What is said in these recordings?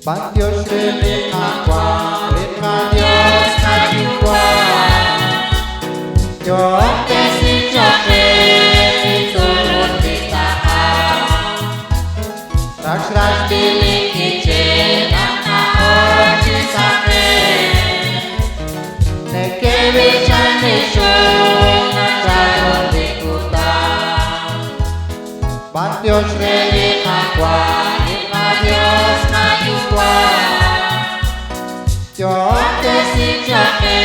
Dios Sri Aqua, Ritma Dios Najwa, Yo Kesi Joke, Turun Ditahan, Raks Raks Diliki Jenak Nao Cisame, Neke Wican Nishung, Jalur Dikutan, Dios Sri Aqua, Ritma Dios Najwa, Yo Kesi Joke,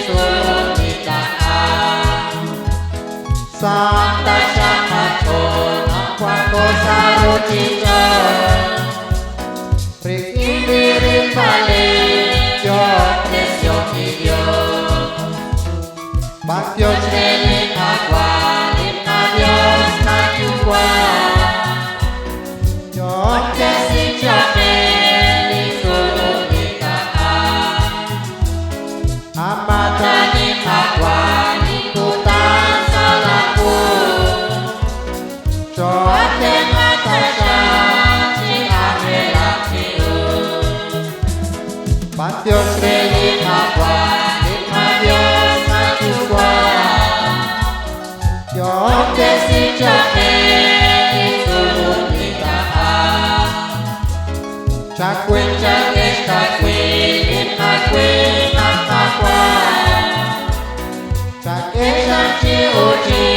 Turun Ditahan, Santa Samato, Nakwako Sarujito, Prik Indirim Balik, Yo Kes Yo Kidyo, Bakyo Sri Aqua, Ritma Dios Najwa, Yo Kesi Joke, Turun Ditahan, Amadani Aqua, Ikutan Salaku, Joate Natasha, Si Akhirat Siu, Batyo Sri Aqua, Ritma Dios Najwa, Yo Kesi Joke, Turun Ditahan, Cakwin Cakes Cakwin, Ritma Kwin Nakakwa, Cakes Sanci Uji,